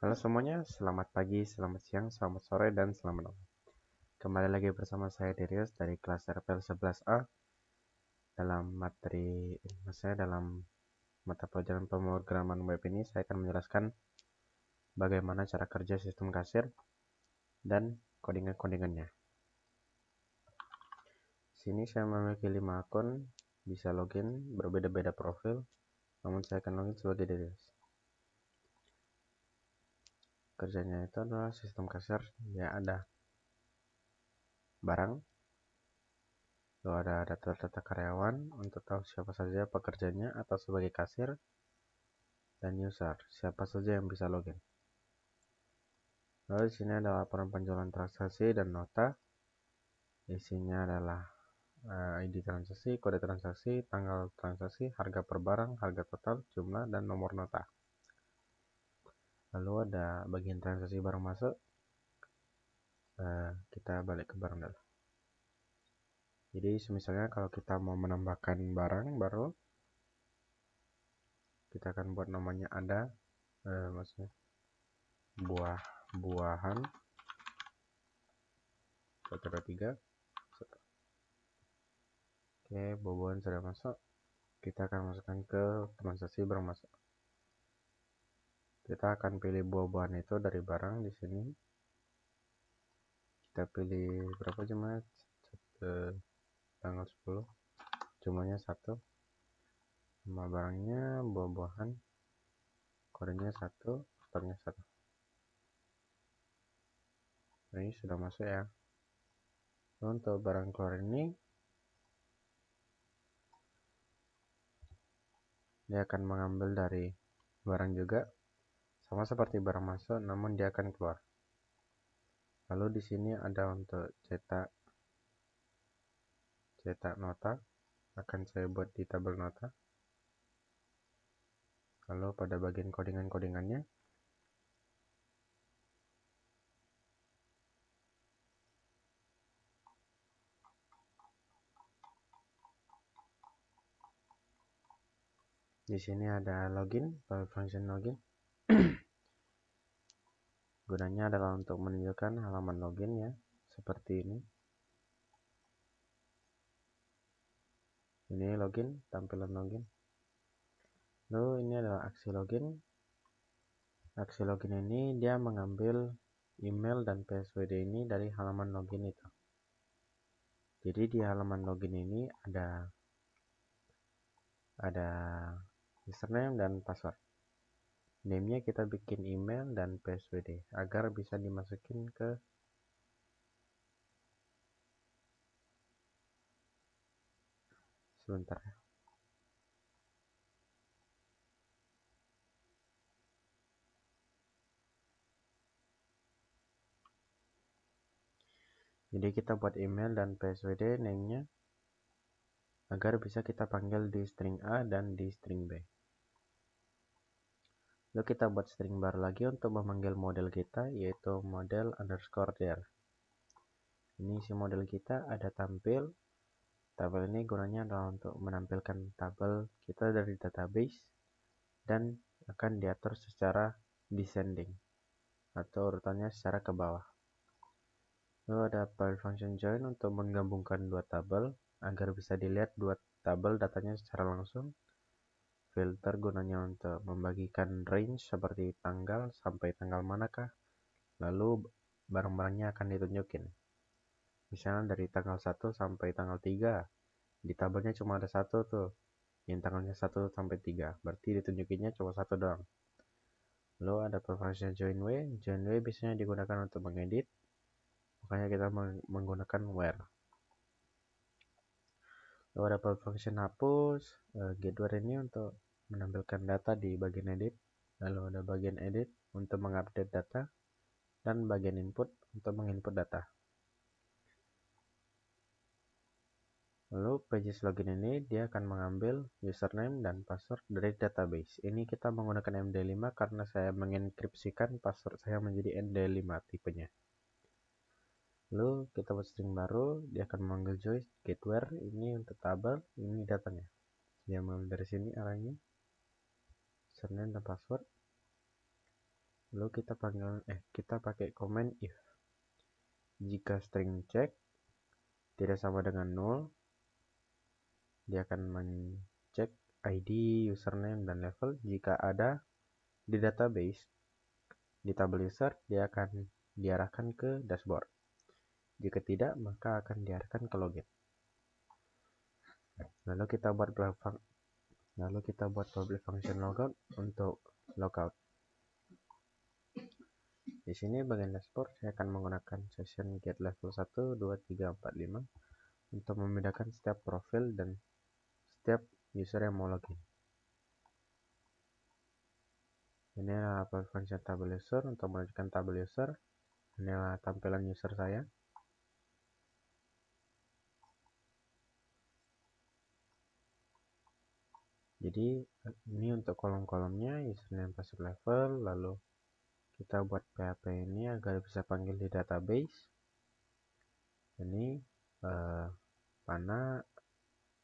Halo semuanya, selamat pagi, selamat siang, selamat sore, dan selamat malam. Kembali lagi bersama saya Darius dari kelas RPL 11A dalam dalam mata pelajaran pemrograman web ini saya akan menjelaskan bagaimana cara kerja sistem kasir dan codingan-codingannya. Sini saya memiliki 5 akun, bisa login, berbeda-beda profil, namun saya akan login sebagai Darius. Kerjanya itu adalah sistem kasir, ya ada barang, lalu ada data-data karyawan untuk tahu siapa saja pekerjanya atau sebagai kasir, dan user, siapa saja yang bisa login. Lalu di sini ada laporan penjualan transaksi dan nota. Isinya adalah ID transaksi, kode transaksi, tanggal transaksi, harga per barang, harga total, jumlah, dan nomor nota. Lalu ada bagian transaksi barang masuk. Kita balik ke barang dulu. Jadi misalnya kalau kita mau menambahkan barang baru, kita akan buat namanya ada, maksudnya buah-buahan 123. Oke, buah-buahan sudah masuk. Kita akan masukkan ke transaksi barang masuk. Kita akan pilih buah-buahan itu dari barang di sini. Kita pilih berapa jumlahnya? Tanggal 10. Jumlahnya 1. Nama barangnya buah-buahan. Kodenya 1, faktornya 1. Ini sudah masuk ya. Untuk barang keluar ini, dia akan mengambil dari barang juga, sama seperti barang masuk, namun dia akan keluar. Lalu di sini ada untuk cetak nota, akan saya buat di tabel nota. Lalu pada bagian codingan-codingannya, di sini ada login, function login. Gunanya adalah untuk menunjukkan halaman login ya, seperti ini. Ini login, tampilan login. Lalu ini adalah aksi login. Aksi login ini dia mengambil email dan password ini dari halaman login itu. Jadi di halaman login ini ada username dan password. Name-nya kita bikin email dan password agar bisa dimasukin ke sebentar ya. Jadi kita buat email dan password name-nya agar bisa kita panggil di string A dan di string B. Lalu kita buat string baru lagi untuk memanggil model kita, yaitu model underscore there. Ini isi model kita ada tampil. Tabel ini gunanya adalah untuk menampilkan tabel kita dari database dan akan diatur secara descending atau urutannya secara ke bawah. Lalu ada file function join untuk menggabungkan dua tabel agar bisa dilihat dua tabel datanya secara langsung. Filter gunanya untuk membagikan range seperti tanggal sampai tanggal manakah, lalu barang-barangnya akan ditunjukin. Misalnya dari tanggal 1 sampai tanggal 3, di tabelnya cuma ada 1 tuh, yang tanggalnya 1 sampai 3, berarti ditunjukinnya cuma 1 doang. Lalu ada function join way biasanya digunakan untuk mengedit, makanya kita menggunakan where. Lalu ada function hapus, get where ini untuk menampilkan data di bagian edit. Lalu ada bagian edit untuk mengupdate data, dan bagian input untuk menginput data. Lalu pages login ini dia akan mengambil username dan password dari database. Ini kita menggunakan MD5 karena saya mengenkripsikan password saya menjadi MD5 tipenya. Lalu kita buat string baru, dia akan memanggil join get where ini untuk tabel, ini datanya. Dia mengambil dari sini arahnya, username dan password. Lalu kita pakai komen if. Jika string check tidak sama dengan 0, dia akan mencek ID, username, dan level. Jika ada di database, di tabel user, dia akan diarahkan ke dashboard. Jika tidak, maka akan diarahkan ke login. Lalu kita buat public function logout untuk logout. Di sini bagian dashboard saya akan menggunakan session get level 1, 2, 3, 4, 5 untuk membedakan setiap profil dan setiap user yang mau login. Ini adalah function tabel user untuk menunjukkan tabel user. Ini adalah tampilan user saya. Jadi ini untuk kolom-kolomnya username, password, level. Lalu kita buat PHP ini agar bisa panggil di database. Ini mana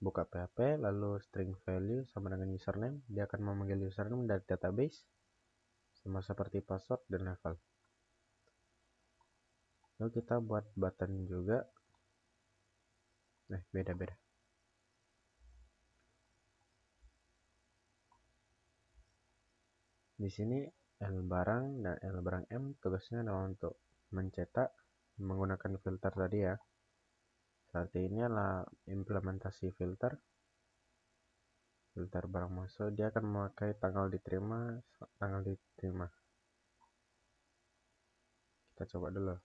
buka PHP, lalu string value sama dengan username, dia akan memanggil username dari database sama seperti password dan level. Lalu kita buat button juga, beda-beda. Di sini L barang dan L barang M tugasnya adalah untuk mencetak menggunakan filter tadi ya. Seperti ini adalah implementasi filter barang masuk. Dia akan memakai tanggal diterima. Kita coba dulu.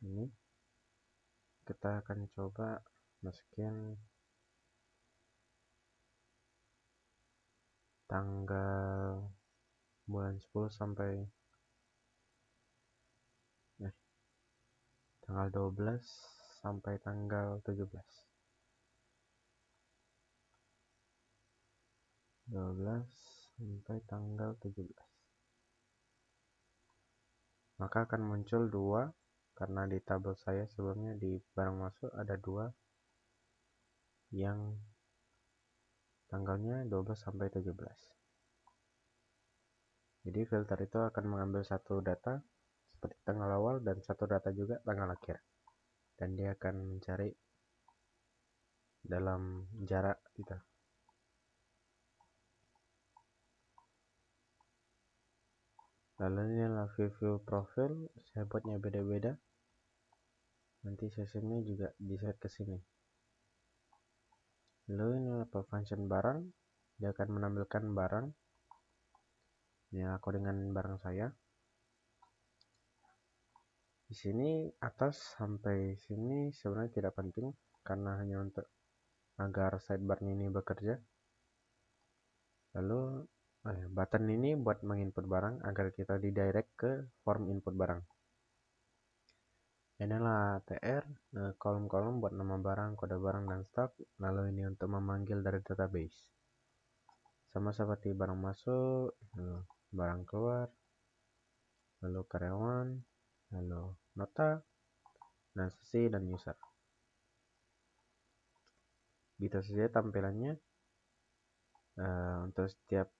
Ini kita akan coba masukin tanggal bulan 10 sampai tanggal 12 sampai tanggal 17. 12 sampai tanggal 17. Maka akan muncul 2 karena di tabel saya sebelumnya di barang masuk ada 2 yang tanggalnya 12 sampai 17. Jadi filter itu akan mengambil satu data seperti tanggal awal dan satu data juga tanggal akhir. Dan dia akan mencari dalam jarak kita. Lalu ini adalah view profil, saya buatnya beda-beda. Nanti sessionnya juga di set ke sini. Lalu ini adalah function barang, dia akan menampilkan barang. Ini aku dengan barang saya. Di sini atas sampai sini sebenarnya tidak penting karena hanya untuk agar sidebar ini bekerja. Lalu button ini buat menginput barang agar kita didirect ke form input barang. Ini adalah tr, kolom-kolom buat nama barang, kode barang, dan stok. Lalu ini untuk memanggil dari database. Sama seperti barang masuk, barang keluar, lalu karyawan, lalu nota, dan sesi, dan user. Gitu saja tampilannya. Untuk setiap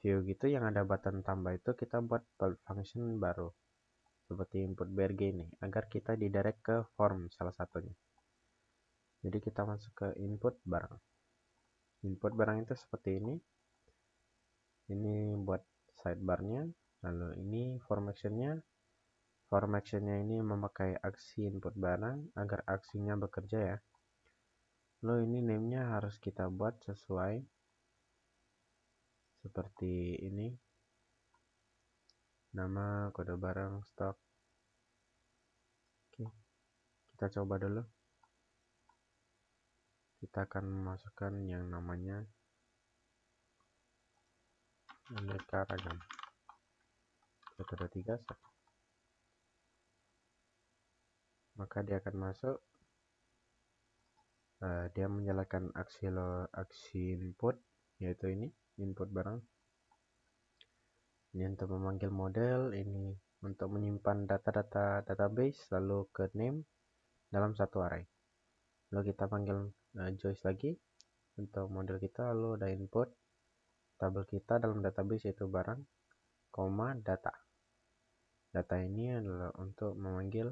view gitu yang ada button tambah itu kita buat function baru seperti input BRG ini agar kita didirect ke form salah satunya. Jadi kita masuk ke input barang. Input barang itu seperti ini. Ini buat sidebarnya. Lalu ini form actionnya. Form actionnya ini memakai aksi input barang agar aksinya bekerja ya. Lalu ini name-nya harus kita buat sesuai seperti ini. Nama, kode barang, stok. Oke, kita coba dulu. Kita akan memasukkan yang namanya aneka ragam. 1, 2, 3, 1. Maka dia akan masuk. Dia menyalakan aksi input, yaitu ini input barang. Ini untuk memanggil model, ini untuk menyimpan data-data database, lalu ke name dalam satu array. lalu kita panggil Joyce lagi untuk model kita, lalu ada input tabel kita dalam database yaitu barang, koma, data. Data ini adalah untuk memanggil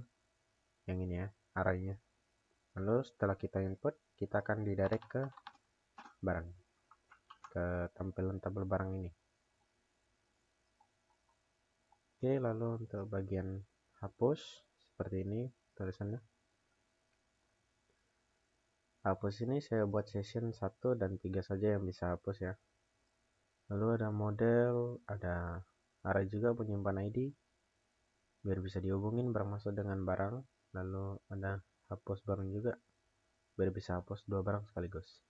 yang ini ya, arraynya. Lalu setelah kita input, kita akan didirect ke barang, ke tampilan tabel barang ini. Oke, lalu untuk bagian hapus seperti ini tulisannya. Hapus ini saya buat session 1 dan 3 saja yang bisa hapus ya. Lalu ada model, ada array juga penyimpan ID biar bisa dihubungin barang masuk dengan barang. Lalu ada hapus barang juga biar bisa hapus dua barang sekaligus.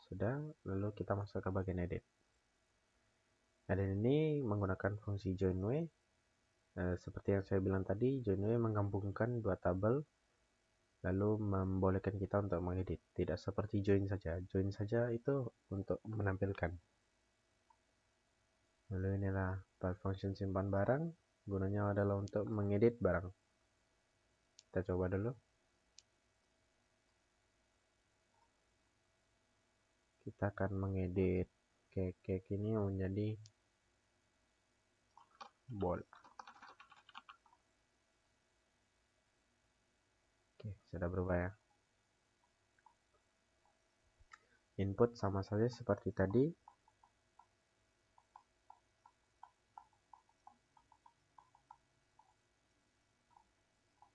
Sudah, lalu kita masuk ke bagian edit. Edit ini menggunakan fungsi join-way. Seperti yang saya bilang tadi, join-way menggabungkan dua tabel lalu membolehkan kita untuk mengedit. Tidak seperti join saja. Join saja itu untuk menampilkan. Lalu inilah file function simpan barang. Gunanya adalah untuk mengedit barang. Kita coba dulu. Kita akan mengedit cake ini menjadi bola. Oke, sudah berubah ya. Input sama saja seperti tadi.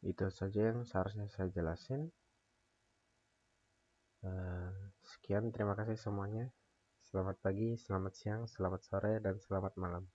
Itu saja yang seharusnya saya jelasin. Sekian, terima kasih semuanya. Selamat pagi, selamat siang, selamat sore, dan selamat malam.